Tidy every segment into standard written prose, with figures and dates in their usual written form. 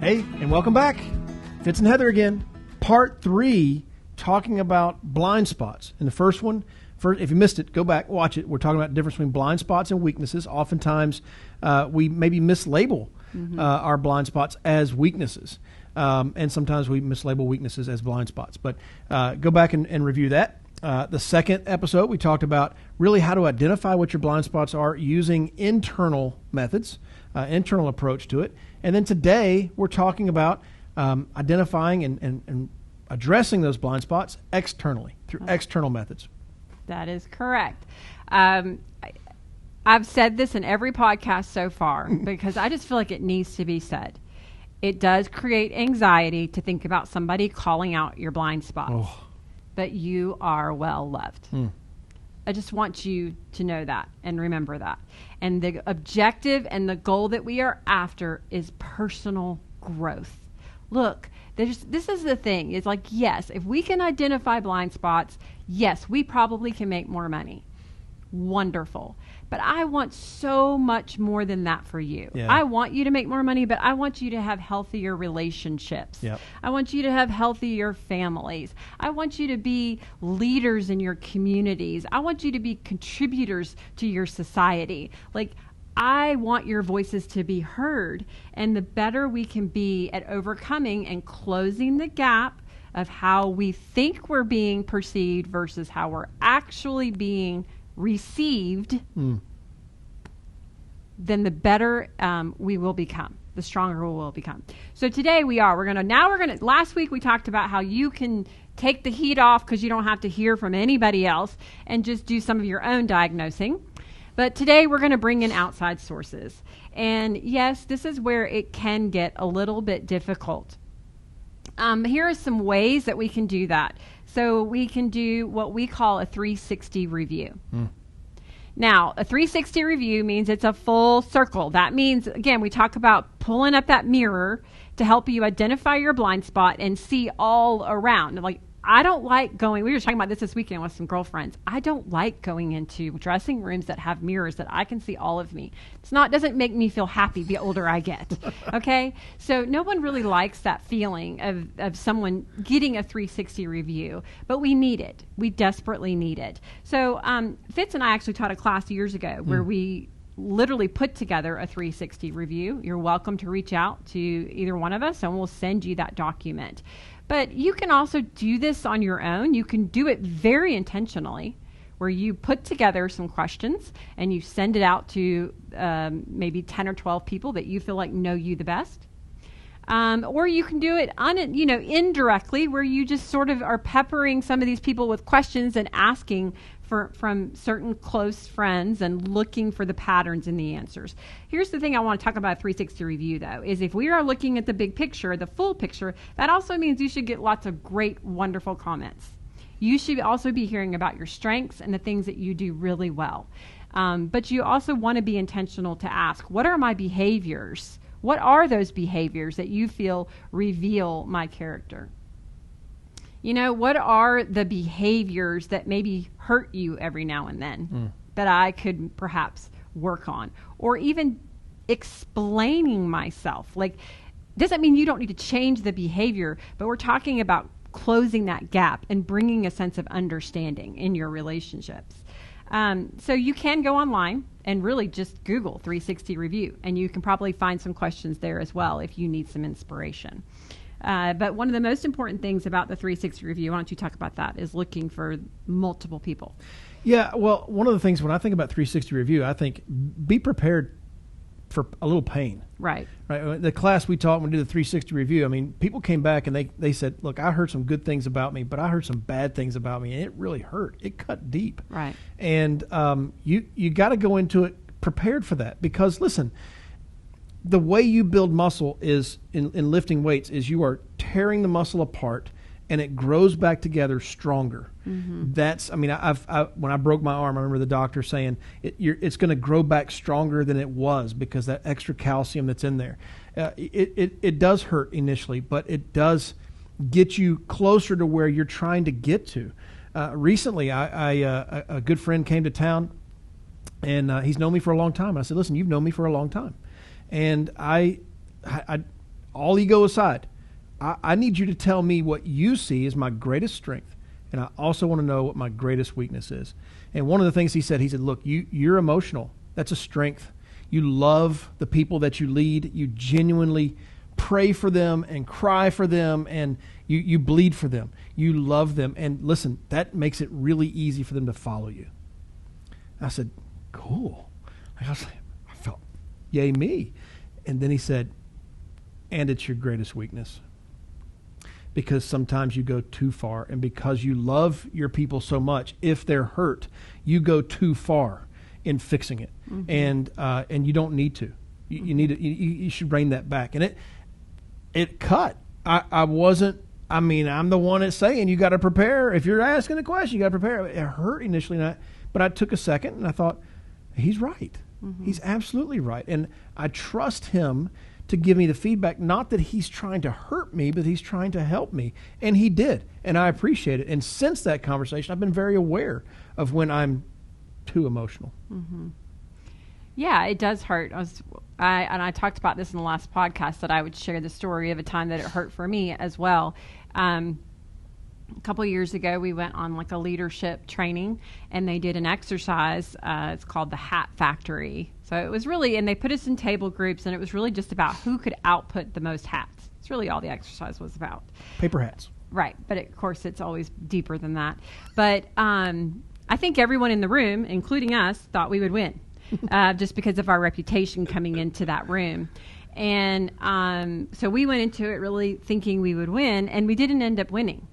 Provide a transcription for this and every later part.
Hey, and welcome back. Fitz and Heather again. Part 3, talking about blind spots. In the first one, if you missed it, go back, watch it. We're talking about the difference between blind spots and weaknesses. Oftentimes, we maybe mislabel our blind spots as weaknesses. And sometimes we mislabel weaknesses as blind spots. But go back and review that. The second episode, we talked about really how to identify what your blind spots are using internal methods, internal approach to it. And then today, we're talking about identifying and addressing those blind spots externally through external methods. That is correct. I've said this in every podcast so far because I just feel like it needs to be said. It does create anxiety to think about somebody calling out your blind spots, but you are well loved. I just want you to know that and remember that. And the objective and the goal that we are after is personal growth. Look, this is the thing. It's like, yes, if we can identify blind spots, yes, we probably can make more money. Wonderful. But I want so much more than that for you. Yeah. I want you to make more money, but I want you to have healthier relationships. Yep. I want you to have healthier families. I want you to be leaders in your communities. I want you to be contributors to your society. Like, I want your voices to be heard. And the better we can be at overcoming and closing the gap of how we think we're being perceived versus how we're actually being received, then the better we will become, the stronger we will become. So today last week we talked about how you can take the heat off because you don't have to hear from anybody else and just do some of your own diagnosing. But today we're going to bring in outside sources. And yes, this is where it can get a little bit difficult. Here are some ways that we can do that. So we can do what we call a 360 review. Now, a 360 review means it's a full circle. That means, again, we talk about pulling up that mirror to help you identify your blind spot and see all around. Like, I don't like we were talking about this weekend with some girlfriends. I don't like going into dressing rooms that have mirrors that I can see all of me. Doesn't make me feel happy the older I get. Okay? So no one really likes that feeling of someone getting a 360 review, but we need it. We desperately need it. So Fitz and I actually taught a class years ago where we literally put together a 360 review. You're welcome to reach out to either one of us and we'll send you that document. But you can also do this on your own. You can do it very intentionally, where you put together some questions and you send it out to maybe 10 or 12 people that you feel like know you the best. Or you can do it indirectly, where you just sort of are peppering some of these people with questions and asking from certain close friends and looking for the patterns in the answers. Here's the thing I want to talk about 360 review, though, is if we are looking at the big picture, the full picture, that also means you should get lots of great, wonderful comments. You should also be hearing about your strengths and the things that you do really well. But you also want to be intentional to ask, what are my behaviors? What are those behaviors that you feel reveal my character? What are the behaviors that maybe hurt you every now and then that I could perhaps work on? Or even explaining myself. Like, doesn't mean you don't need to change the behavior, but we're talking about closing that gap and bringing a sense of understanding in your relationships. So you can go online and really just Google 360 review, and you can probably find some questions there as well if you need some inspiration. But one of the most important things about the 360 review, why don't you talk about that, is looking for multiple people. Yeah, well, one of the things when I think about 360 review, I think be prepared for a little pain. Right. The class we taught when we did the 360 review, I mean, people came back and they said, look, I heard some good things about me, but I heard some bad things about me, and it really hurt. It cut deep. Right. And you got to go into it prepared for that, because, listen, the way you build muscle is in lifting weights is you are tearing the muscle apart and it grows back together stronger. Mm-hmm. When I broke my arm, I remember the doctor saying it's going to grow back stronger than it was because that extra calcium that's in there. It does hurt initially, but it does get you closer to where you're trying to get to. Recently, a good friend came to town, and he's known me for a long time. I said, listen, you've known me for a long time. And I all ego aside, I need you to tell me what you see as my greatest strength. And I also want to know what my greatest weakness is. And one of the things he said, look, you're emotional. That's a strength. You love the people that you lead. You genuinely pray for them and cry for them, and you bleed for them. You love them. And listen, that makes it really easy for them to follow you. I said, cool. I felt, yay me. And then he said, and it's your greatest weakness. Because sometimes you go too far, and because you love your people so much, if they're hurt, you go too far in fixing it, and you don't need to. You need to. You should rein that back. And it cut. I wasn't. I mean, I'm the one that's saying you got to prepare. If you're asking a question, you got to prepare. It hurt initially, but I took a second and I thought, he's right. He's absolutely right, and I trust him to give me the feedback, not that he's trying to hurt me, but he's trying to help me. And he did, and I appreciate it. And since that conversation, I've been very aware of when I'm too emotional. Yeah, it does hurt. I talked about this in the last podcast, that I would share the story of a time that it hurt for me as well. A couple of years ago, we went on like a leadership training, and they did an exercise. It's called the Hat Factory. So it was really, and they put us in table groups, and it was really just about who could output the most hats. It's really all the exercise was about. Paper hats. Right. But of course, it's always deeper than that. But I think everyone in the room, including us, thought we would win just because of our reputation coming into that room. And so we went into it really thinking we would win, and we didn't end up winning.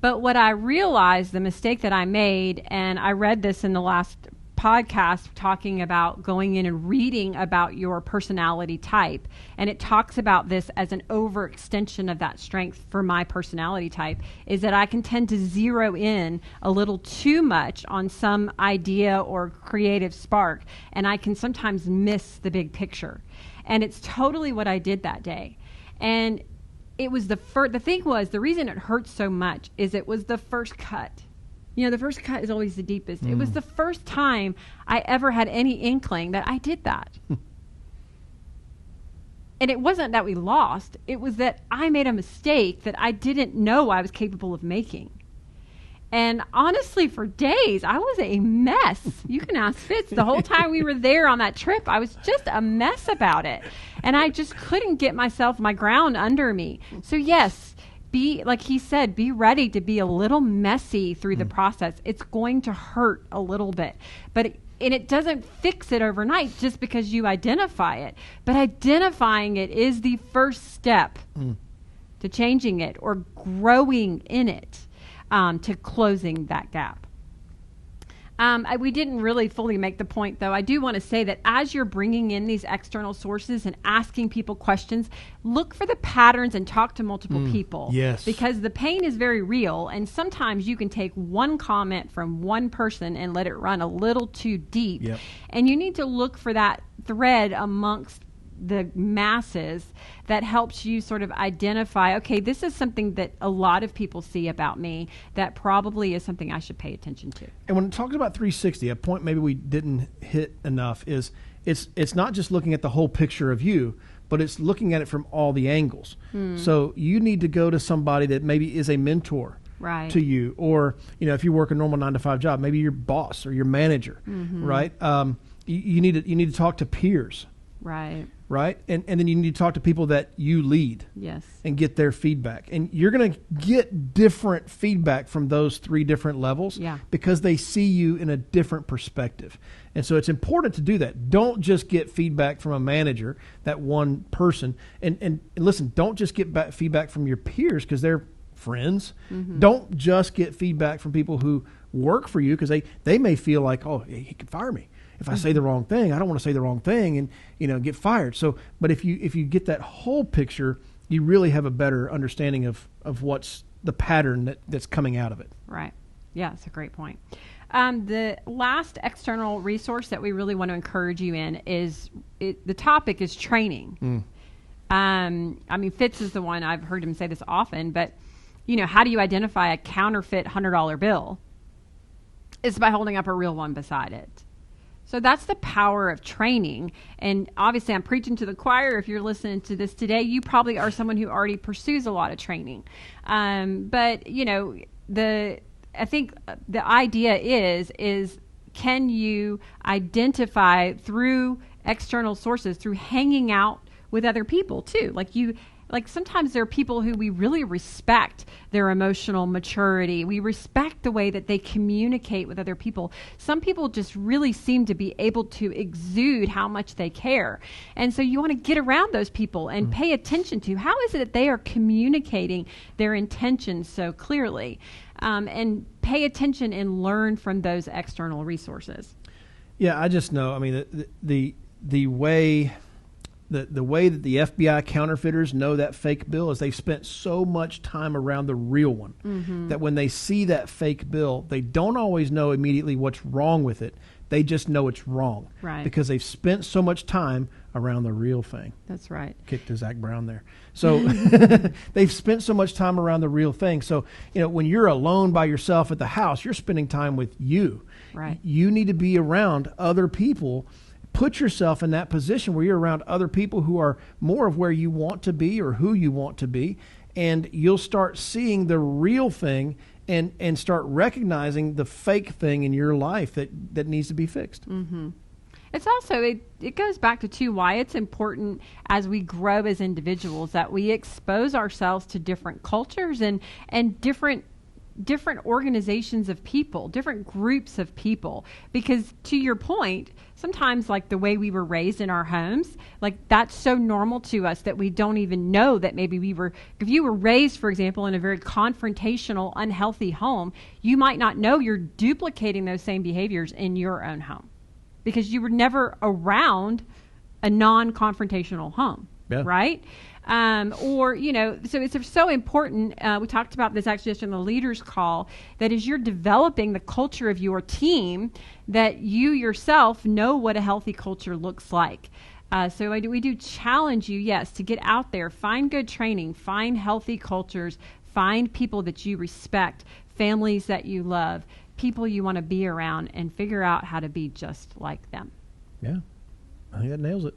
But what I realized, the mistake that I made, and I read this in the last podcast talking about going in and reading about your personality type, and it talks about this as an overextension of that strength for my personality type, is that I can tend to zero in a little too much on some idea or creative spark, and I can sometimes miss the big picture. And it's totally what I did that day. And it was the thing was, the reason it hurts so much is it was the first cut. You know, the first cut is always the deepest. It was the first time I ever had any inkling that I did that. And it wasn't that we lost. It was that I made a mistake that I didn't know I was capable of making. And honestly, for days, I was a mess. You can ask Fitz. The whole time we were there on that trip, I was just a mess about it. And I just couldn't get my ground under me. So yes, like he said, be ready to be a little messy through the process. It's going to hurt a little bit. And it doesn't fix it overnight just because you identify it. But identifying it is the first step to changing it or growing in it. To closing that gap. We didn't really fully make the point, though. I do want to say that as you're bringing in these external sources and asking people questions, look for the patterns and talk to multiple people. Yes. Because the pain is very real, and sometimes you can take one comment from one person and let it run a little too deep. Yep. And you need to look for that thread amongst the masses that helps you sort of identify, okay, this is something that a lot of people see about me that probably is something I should pay attention to. And when it talks about 360, a point maybe we didn't hit enough is it's not just looking at the whole picture of you, but it's looking at it from all the angles. So you need to go to somebody that maybe is a mentor to you, or if you work a normal 9-to-5 job, maybe your boss or your manager, right? You need to talk to peers. Right. And then you need to talk to people that you lead. Yes. And get their feedback. And you're going to get different feedback from those 3 different levels because they see you in a different perspective. And so it's important to do that. Don't just get feedback from a manager, that one person. And listen, don't just get feedback from your peers because they're friends. Don't just get feedback from people who work for you because they may feel like, oh, he could fire me. If I say the wrong thing, I don't want to say the wrong thing and get fired. So, but if you get that whole picture, you really have a better understanding of what's the pattern that's coming out of it. Right. Yeah, that's a great point. The last external resource that we really want to encourage you in is the topic is training. I mean, Fitz is the one, I've heard him say this often, but how do you identify a counterfeit $100 bill? It's by holding up a real one beside it. So that's the power of training. And obviously I'm preaching to the choir. If you're listening to this today, you probably are someone who already pursues a lot of training. But you know, I think the idea is can you identify through external sources, through hanging out with other people too? Like sometimes there are people who we really respect their emotional maturity. We respect the way that they communicate with other people. Some people just really seem to be able to exude how much they care. And so you want to get around those people and pay attention to how is it that they are communicating their intentions so clearly, and pay attention and learn from those external resources. Yeah, I just know. I mean, the way that the FBI counterfeiters know that fake bill is they've spent so much time around the real one that when they see that fake bill, they don't always know immediately what's wrong with it. They just know it's wrong, right? Because they've spent so much time around the real thing. That's right. Kicked to Zach Brown there. So they've spent so much time around the real thing. So, you know, when you're alone by yourself at the house, you're spending time with you. Right. You need to be around other people. Put yourself in that position where you're around other people who are more of where you want to be or who you want to be, and you'll start seeing the real thing and start recognizing the fake thing in your life that needs to be fixed. Mm-hmm. It's also, it goes back to, too, why it's important as we grow as individuals that we expose ourselves to different cultures and different organizations of people, different groups of people. Because to your point, sometimes like the way we were raised in our homes, like that's so normal to us that we don't even know that maybe if you were raised, for example, in a very confrontational, unhealthy home, you might not know you're duplicating those same behaviors in your own home because you were never around a non-confrontational home, right? Or, you know, so it's so important. We talked about this actually just in the leaders call, that as you're developing the culture of your team, that you yourself know what a healthy culture looks like. So we do challenge you, yes, to get out there, find good training, find healthy cultures, find people that you respect, families that you love, people you want to be around, and figure out how to be just like them. Yeah, I think that nails it.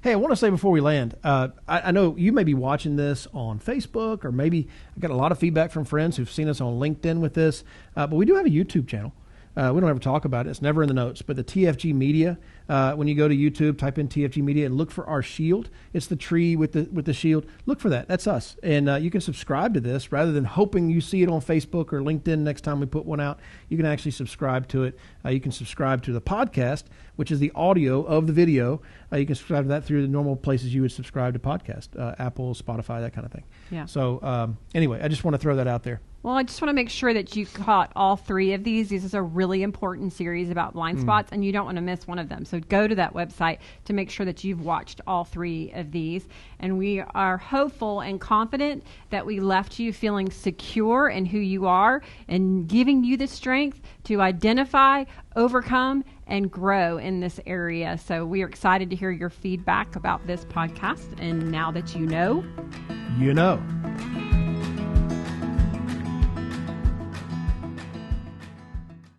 Hey, I want to say before we land, I know you may be watching this on Facebook, or maybe I got a lot of feedback from friends who've seen us on LinkedIn with this, but we do have a YouTube channel. We don't ever talk about it. It's never in the notes, but the TFG Media, when you go to YouTube, type in TFG Media and look for our shield. It's the tree with the shield. Look for that. That's us. And you can subscribe to this rather than hoping you see it on Facebook or LinkedIn next time we put one out. You can actually subscribe to it. You can subscribe to the podcast, which is the audio of the video. You can subscribe to that through the normal places you would subscribe to podcast, Apple, Spotify, that kind of thing. Yeah. So anyway, I just want to throw that out there. Well, I just want to make sure that you caught all three of these. This is a really important series about blind spots, and you don't want to miss one of them. So go to that website to make sure that you've watched all three of these. And we are hopeful and confident that we left you feeling secure in who you are and giving you the strength to identify, overcome, and grow in this area. So we are excited to hear your feedback about this podcast. And now that you know, you know.